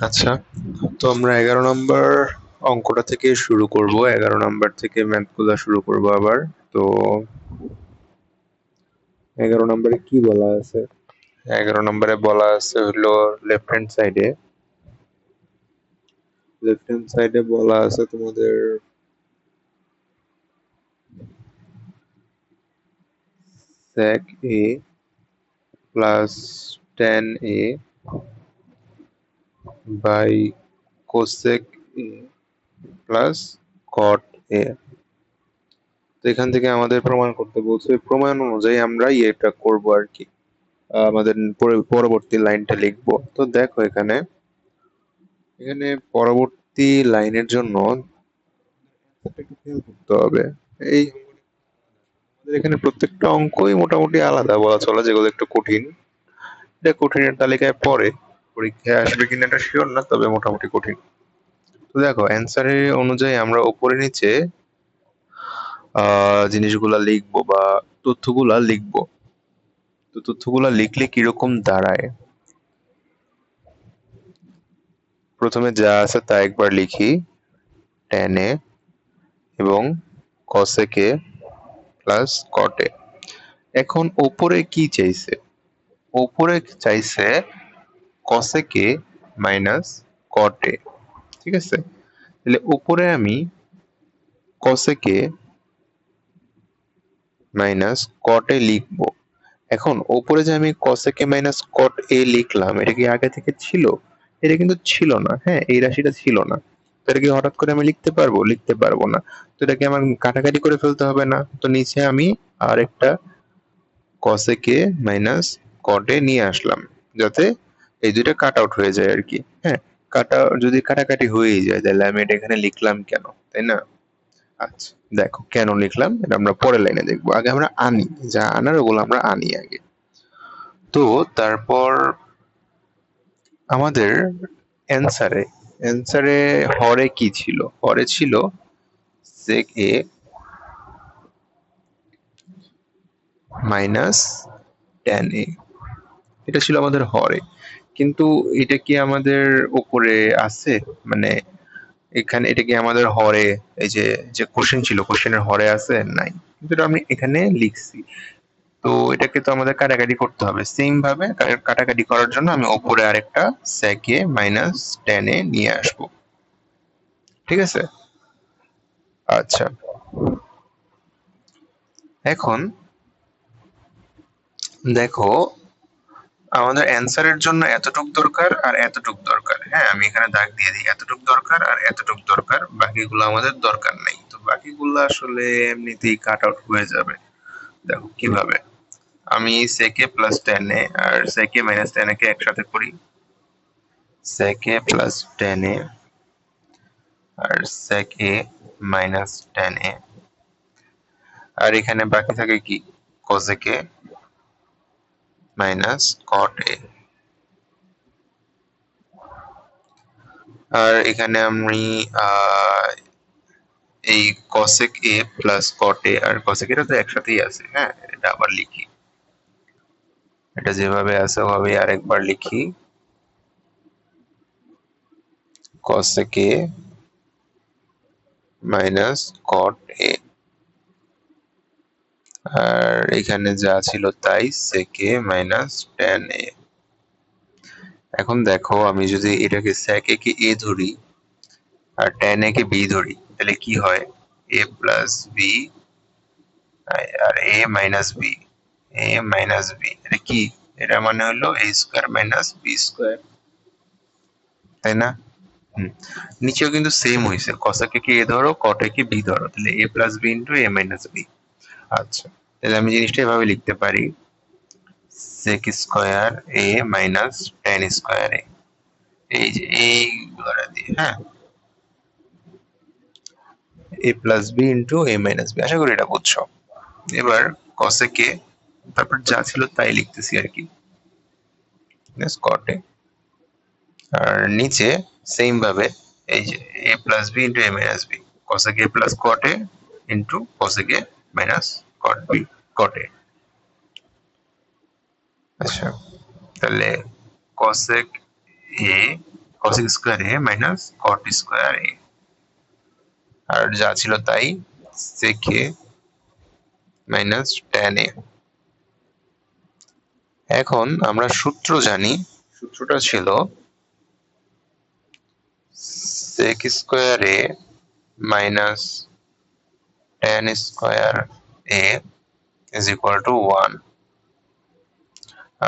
আচ্ছা, তো আমরা 11 নম্বর অঙ্কটা থেকে শুরু করব। 11 নম্বর থেকে ম্যাথগুলা শুরু করব আবার। তো 11 নম্বরে কি বলা আছে? 11 নম্বরে বলা আছে হলো লেফট হ্যান্ড সাইডে বলা আছে তোমাদের sec a plus tan a by cosec a plus cot a। তো এখান থেকে আমাদের প্রমাণ করতে বলছে, প্রমাণ অনুযায়ী আমরা এটা করব আর কি। আমাদের পরবর্তী লাইনটা লিখবো। তো দেখো এখানে এখানে পরবর্তী লাইনের জন্য একটু খেয়াল করতে হবে। এই আমাদের এখানে প্রত্যেকটা অঙ্কই মোটামুটি আলাদা বলা চলে, যেগুলো একটু কঠিন। এটা কঠিনের তালিকায় পড়ে, পরীক্ষায় আসবে কিনা এটা শিওর না, তবে মোটামুটি কঠিন। তো দেখো অ্যান্সারের অনুযায়ী আমরা উপরে নিচে জিনিসগুলা লিখবো বা তথ্যগুলা লিখবো। তো তথ্যগুলা লিখলে কিরকম দাঁড়ায়, প্রথমে যা আছে তা একবার লিখি। tan a এবং cosec a plus cot a। এখন ওপরে কি চাইছে? ওপরে চাইছে cosec a minus cot a। ঠিক আছে, তাহলে উপরে আমি cosec a minus cot a লিখবো। এখন ওপরে যে আমি cosec a minus cot a লিখলাম, এটা কি আগে থেকে ছিল? এটা কিন্তু ছিল না। হ্যাঁ, এই রাশিটা ছিল না। তো এটা কি হঠাৎ করে আমি লিখতে পারবো? লিখতে পারবো না। তো এটাকে আমার কাটাকাটি করে ফেলতে হবে না? তো নিচে আমি আরেকটা cosec a minus cot a নিয়ে আসলাম, যাতে এই দুইটা কাট আউট হয়ে যায় আর কি। হ্যাঁ, যদি কাটাকাটি হয়েই যায় তাহলে আমি এটা এখানে লিখলাম কেন, তাই না? আচ্ছা, দেখো কেন লিখলাম এটা আমরা পরের লাইনে দেখবো। আগে আমরা আনি, যা আনার ওগুলো আমরা আনি আগে। তো তারপর আমাদের অ্যান্সারে অ্যান্সারে হরে কি ছিল? হরে ছিল sec a minus tan a। এটা ছিল আমাদের হরে। কিন্তু এটা কি আমাদের উপরে আছে? মানে এখানে এটা কি আমাদের হরে, এই যে যে কোশ্চেন ছিল কোশ্চেনের হরে আছে? নাই। কিন্তু এটা আমি এখানে লিখছি। তো এটাকে তো আমাদের কাটাকাটি করতে হবে। সেম ভাবে কাটাকাটি করার জন্য আমি ওপরে আরেকটা sec a minus tan a নিয়ে আসবো। ঠিক আছে? আচ্ছা, এখন দেখো আমাদের অ্যান্সারের জন্য এতটুক দরকার আর এতটুক দরকার। হ্যাঁ, আমি এখানে দাগ দিয়ে দিই, এতটুক দরকার আর এতটুক দরকার, বাকিগুলো আমাদের দরকার নেই। তো বাকিগুলো আসলে এমনিতেই কাট আউট হয়ে যাবে। দেখো কিভাবে, আমি sec a plus tan a আর sec a minus tan a কে একসাথে করি। sec a plus tan a আর sec a minus tan a, আর এখানে বাকি থাকে কি cosec a minus cot a। আর এখানে আমি আহ এই cosec a plus cot a আর cosec এটা তো একসাথেই আছে। হ্যাঁ, এটা আবার লিখি, এটা যেভাবে আছে ওভাবেই আরেকবার লিখি। cosec a minus cot a, আর এখানে যা ছিল তাই sec a minus tan a। এখন দেখো আমি যদি এটাকে sec a কে a ধরি আর tan a কে b ধরি, তাহলে কি হয়? a প্লাস b আর a minus b, a minus b এটা কি? এটা মানে হলো a square minus b square, তাই না? হুম, নিচেও কিন্তু সেম হয়েছে, cosec কে a ধরো cot কে b ধরো, তাহলে a plus b into a minus b। আচ্ছা, তাহলে আমি জিনিসটা এভাবে লিখতে পারি, sec square a minus tan square a। এই যে এইগুলো দিয়ে, হ্যাঁ, a plus b into a minus b। আশা করি এটা বুঝছো। এবার cosec a, তারপর যা ছিল তাই লিখতেছি আর কি, cot a। আর নিচে সেম ভাবে এই যে a plus b into a minus b, cosec a plus cot a into cosec a minus cot b, cot a। আচ্ছা, তাহলে cosec a cosec square a minus cot square a, আর যা ছিল তাই sec a minus tan a। এখন আমরা সূত্র জানি, সূত্রটা ছিল sec square a minus tan square a is equal to 1,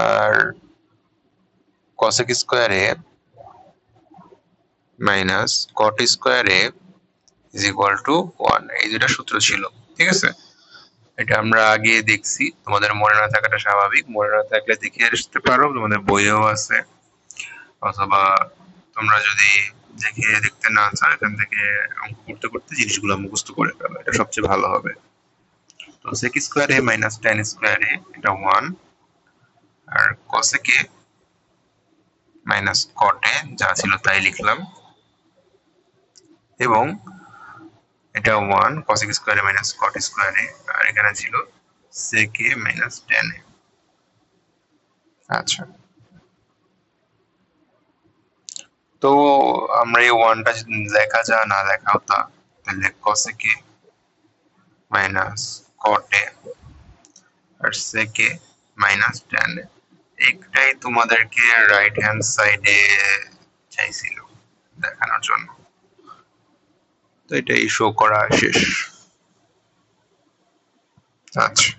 আর cosec square a minus cot square a is equal to 1, এই দুটা সূত্র ছিল। ঠিক আছে, এটা আমরা আগে দেখছি, তোমাদের মনে না থাকাটা স্বাভাবিক, মনে না থাকলে দেখে আসতে পারো, তোমাদের বইয়েও আছে, অথবা তোমরা যদি দেখে দেখতে না চাও এখান থেকে অঙ্ক করতে করতে জিনিসগুলো মুখস্থ করে ফেলো, এটা সবচেয়ে ভালো হবে। তো sec square a minus tan square a এটা 1, আর cosec a minus cot a যা ছিল তাই লিখলাম, এবং এটা 1 cosec square a minus cot square a, আর এখানে ছিল sec a minus tan a। আচ্ছা, তো আমরা এই 1টা লেখা যা না লেখাও তা, তাহলে cosec a minus cot a আর sec a minus tan a, একটাই তোমাদেরকে রাইট হ্যান্ড সাইডে চাইছিল দেখানোর জন্য, তো এটাই শো করা শেষ। আচ্ছা।